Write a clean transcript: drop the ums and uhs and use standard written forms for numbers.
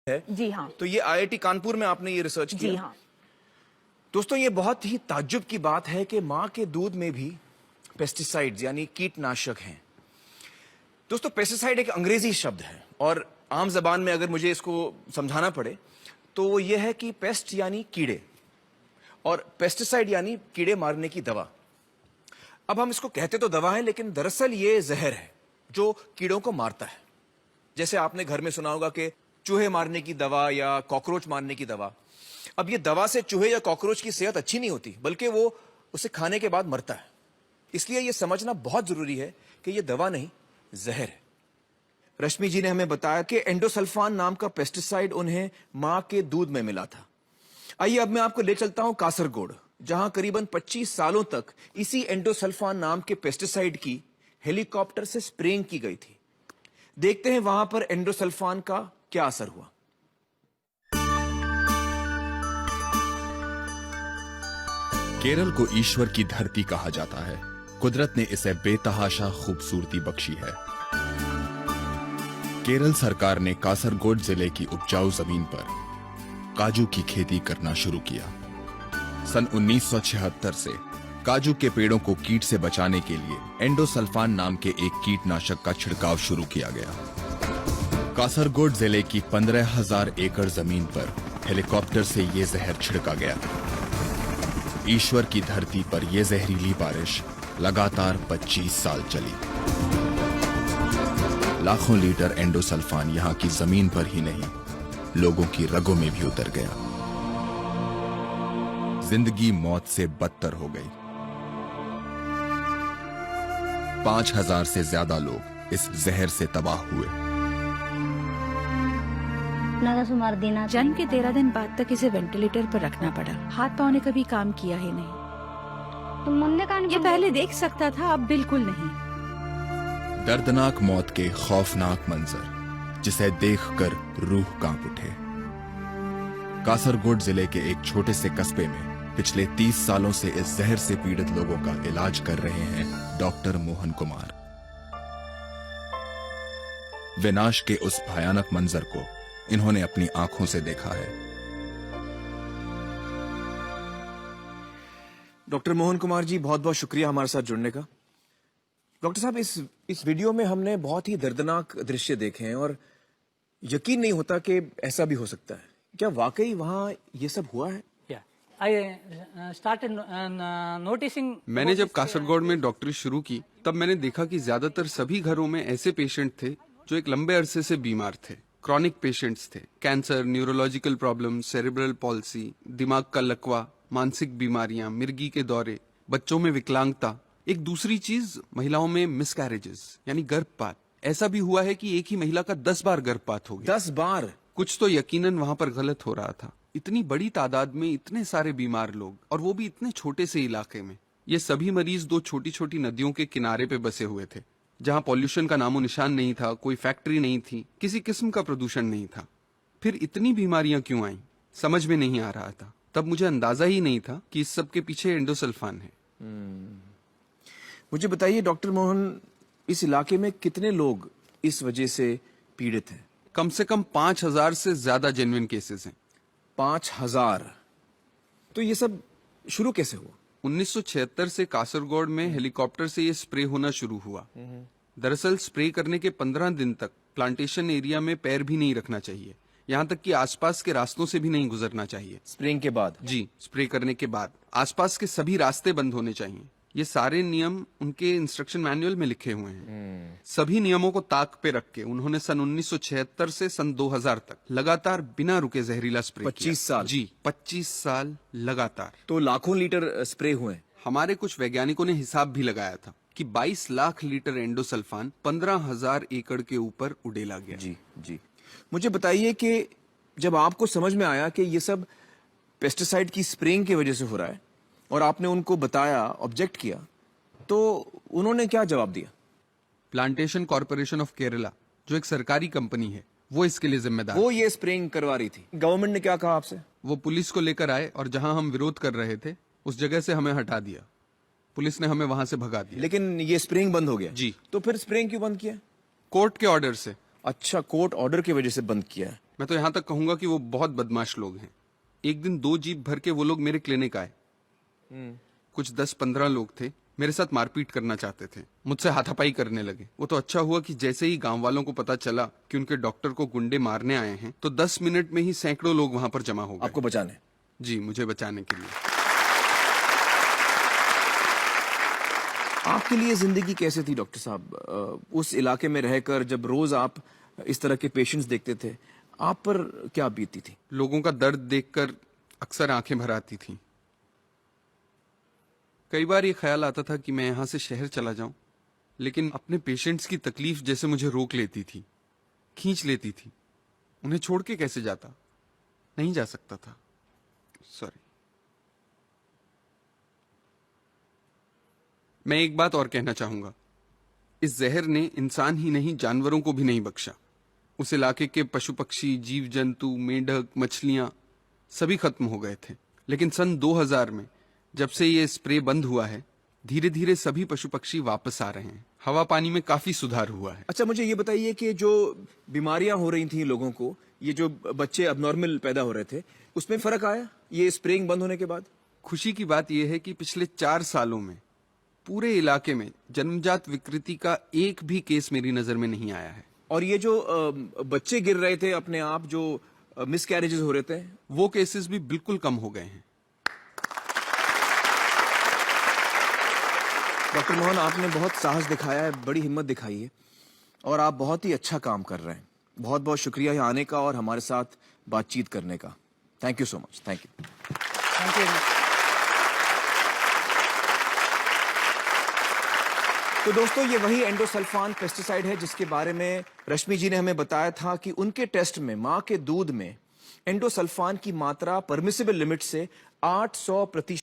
है। जी हाँ। तो ये आईआईटी कानपुर में आपने ये रिसर्च किया? जी हाँ। दोस्तों, ये बहुत ही ताज्जुब की बात है कि माँ के दूध में भी पेस्टिसाइड्स यानी कीटनाशक हैं। दोस्तों, पेस्टिसाइड एक अंग्रेजी शब्द है और आम जबान में अगर मुझे इसको समझाना पड़े तो वो ये है कि पेस्ट यानी कीड़े और पेस्टिसाइड यानी कीड़े मारने की दवा। अब हम इसको कहते तो दवा है, लेकिन दरअसल ये जहर है जो कीड़ों को मारता है। जैसे आपने घर में सुना होगा कि चूहे मारने की दवा या कॉकरोच मारने की दवा। अब ये दवा से चूहे या कॉकरोच की सेहत अच्छी नहीं होती, बल्कि वो उसे खाने के बाद मरता है। इसलिए ये समझना बहुत जरूरी है कि ये दवा नहीं, जहर है। रश्मि जी ने हमें बताया कि एंडोसल्फान नाम का पेस्टिसाइड उन्हें मां के दूध में मिला था। आइए अब मैं आपको ले चलता हूं कासरगोड, जहां करीबन 25 सालों तक इसी एंडोसल्फान नाम के पेस्टिसाइड की हेलीकॉप्टर से स्प्रेइंग की गई थी। देखते हैं वहां पर एंडोसल्फान का क्या असर हुआ। केरल को ईश्वर की धरती कहा जाता है। कुदरत ने इसे बेतहाशा खूबसूरती बख्शी है। केरल सरकार ने कासरगोड जिले की उपजाऊ जमीन पर काजू की खेती करना शुरू किया। सन 1976 से काजू के पेड़ों को कीट से बचाने के लिए एंडोसल्फान नाम के एक कीटनाशक का छिड़काव शुरू किया गया। कासरगोड जिले की 15,000 एकड़ जमीन पर हेलीकॉप्टर से यह जहर छिड़का गया। ईश्वर की धरती पर यह जहरीली बारिश लगातार 25 साल चली। लाखों लीटर एंडोसल्फान यहां की जमीन पर ही नहीं, लोगों की रगों में भी उतर गया। जिंदगी मौत से बदतर हो गई। 5,000 से ज्यादा लोग इस जहर से तबाह हुए। जन्म के 13 दिन बाद तक इसे वेंटिलेटर पर रखना पड़ा। हाथ पांव ने कभी काम किया ही नहीं। ये पहले देख सकता था, अब बिल्कुल नहीं। दर्दनाक मौत के खौफनाक मंजर जिसे देखकर रूह कांप उठे। कासरगोड जिले के एक छोटे से कस्बे में पिछले 30 सालों से इस जहर से पीड़ित लोगों का इलाज कर रहे हैं डॉक्टर मोहन कुमार। विनाश के उस भयानक मंजर को इन्होंने अपनी आंखों से देखा है। डॉक्टर मोहन कुमार जी, बहुत बहुत शुक्रिया हमारे साथ जुड़ने का। डॉक्टर साहब, इस वीडियो में हमने बहुत ही दर्दनाक दृश्य देखे हैं और यकीन नहीं होता कि ऐसा भी हो सकता है। क्या वाकई वहां ये सब हुआ है? मैंने जब कासरगोड में डॉक्टरी शुरू की तब मैंने देखा कि ज्यादातर सभी घरों में ऐसे पेशेंट थे जो एक लंबे अरसे से बीमार थे। क्रॉनिक पेशेंट्स थे। Cancer, neurological problem, cerebral palsy, दिमाग का लकवा, मानसिक बीमारियां, मिर्गी के दौरे, बच्चों में विकलांगता। एक दूसरी चीज, महिलाओं में मिसकैरेजेस यानी गर्भपात। ऐसा भी हुआ है कि एक ही महिला का 10 बार गर्भपात हो गया। 10 बार? कुछ तो यकीनन वहां पर गलत हो रहा था। इतनी बड़ी तादाद में इतने सारे बीमार लोग, और वो भी इतने छोटे से इलाके में। ये सभी मरीज 2 छोटी छोटी नदियों के किनारे पे बसे हुए थे, जहां पॉल्यूशन का नामो निशान नहीं था, कोई फैक्ट्री नहीं थी, किसी किस्म का प्रदूषण नहीं था। फिर इतनी बीमारियां क्यों आईं, समझ में नहीं आ रहा था। तब मुझे अंदाजा ही नहीं था कि इस सब के पीछे एंडोसल्फान है। मुझे बताइए डॉक्टर मोहन, इस इलाके में कितने लोग इस वजह से पीड़ित हैं? कम से कम 5,000 से ज्यादा जेन्युइन केसेस हैं। 5,000? तो ये सब शुरू कैसे हुआ? 1976 से कासरगोड में हेलीकॉप्टर से ये स्प्रे होना शुरू हुआ। दरअसल स्प्रे करने के 15 दिन तक प्लांटेशन एरिया में पैर भी नहीं रखना चाहिए, यहाँ तक कि आसपास के रास्तों से भी नहीं गुजरना चाहिए। स्प्रेइंग के बाद? जी, स्प्रे करने के बाद आसपास के सभी रास्ते बंद होने चाहिए। ये सारे नियम उनके इंस्ट्रक्शन मैनुअल में लिखे हुए हैं। सभी नियमों को ताक पे रख के उन्होंने सन 1976 से सन 2000 तक लगातार बिना रुके जहरीला स्प्रे 25 साल? जी, 25 साल लगातार। तो लाखों लीटर स्प्रे हुए? हमारे कुछ वैज्ञानिकों ने हिसाब भी लगाया था कि 22 लाख लीटर एंडोसल्फान 15,000 एकड़ के ऊपर उड़ेला गया। जी जी। मुझे बताइए कि जब आपको समझ में आया कि ये सब पेस्टिसाइड की स्प्रेइंग की वजह से हो रहा है और आपने उनको बताया, ऑब्जेक्ट किया, तो उन्होंने क्या जवाब दिया? प्लांटेशन कॉर्पोरेशन ऑफ केरला, जो एक सरकारी कंपनी है, वो इसके लिए जिम्मेदार। वो ये स्प्रेइंग करवा रही थी। गवर्नमेंट ने क्या कहा आपसे? वो पुलिस को लेकर आए और जहां हम विरोध कर रहे थे उस जगह से हमें हटा दिया। पुलिस ने हमें वहां से भगा दिया। लेकिन ये स्प्रेइंग बंद हो गया? जी। तो फिर स्प्रेइंग क्यों बंद किया? कोर्ट के ऑर्डर से। अच्छा, कोर्ट ऑर्डर की वजह से बंद किया है। मैं तो यहाँ तक कहूंगा कि वो बहुत बदमाश लोग हैं। एक दिन 2 जीप भर के वो लोग मेरे क्लिनिक आए। कुछ 10-15 लोग थे, मेरे साथ मारपीट करना चाहते थे, मुझसे हाथापाई करने लगे। वो तो अच्छा हुआ कि जैसे ही गांव वालों को पता चला कि उनके डॉक्टर को गुंडे मारने आए हैं, तो 10 मिनट में ही सैकड़ों लोग वहां पर जमा हो गए। आपको बचाने? जी, मुझे बचाने के लिए। आपके लिए जिंदगी कैसे थी डॉक्टर साहब? उस इलाके में रहकर जब रोज आप इस तरह के पेशेंट्स देखते थे, आप पर क्या बीतती थी? लोगों का दर्द देखकर अक्सर आंखें भर आती थी। कई बार ये ख्याल आता था कि मैं यहां से शहर चला जाऊं, लेकिन अपने पेशेंट्स की तकलीफ जैसे मुझे रोक लेती थी, खींच लेती थी। उन्हें छोड़ के कैसे जाता? नहीं जा सकता था। सॉरी। मैं एक बात और कहना चाहूंगा, इस जहर ने इंसान ही नहीं जानवरों को भी नहीं बख्शा। उस इलाके के पशु पक्षी, जीव जंतु, मेंढक, मछलियां सभी खत्म हो गए थे। लेकिन सन 2000 में जब से ये स्प्रे बंद हुआ है, धीरे धीरे सभी पशु पक्षी वापस आ रहे हैं। हवा पानी में काफी सुधार हुआ है। अच्छा, मुझे ये बताइए कि जो बीमारियां हो रही थी लोगों को, ये जो बच्चे अबनॉर्मल पैदा हो रहे थे, उसमें फर्क आया ये स्प्रेइंग बंद होने के बाद? खुशी की बात यह है कि पिछले 4 सालों में पूरे इलाके में जन्मजात विकृति का एक भी केस मेरी नजर में नहीं आया है। और ये जो बच्चे गिर रहे थे अपने आप, जो मिसकैरेजेस हो रहे थे, वो केसेस भी बिल्कुल कम हो गए हैं। डॉक्टर मोहन, आपने बहुत साहस दिखाया है, बड़ी हिम्मत दिखाई है और आप बहुत ही अच्छा काम कर रहे हैं। बहुत बहुत शुक्रिया यहाँ आने का और हमारे साथ बातचीत करने का। Thank you so much. Thank you. Thank you. तो दोस्तों, ये वही एंडोसल्फान पेस्टिसाइड है जिसके बारे में रश्मि जी ने हमें बताया था कि उनके टेस्ट में मां के दूध में एंडोसल्फान की मात्रा परमिसिबल लिमिट से 800%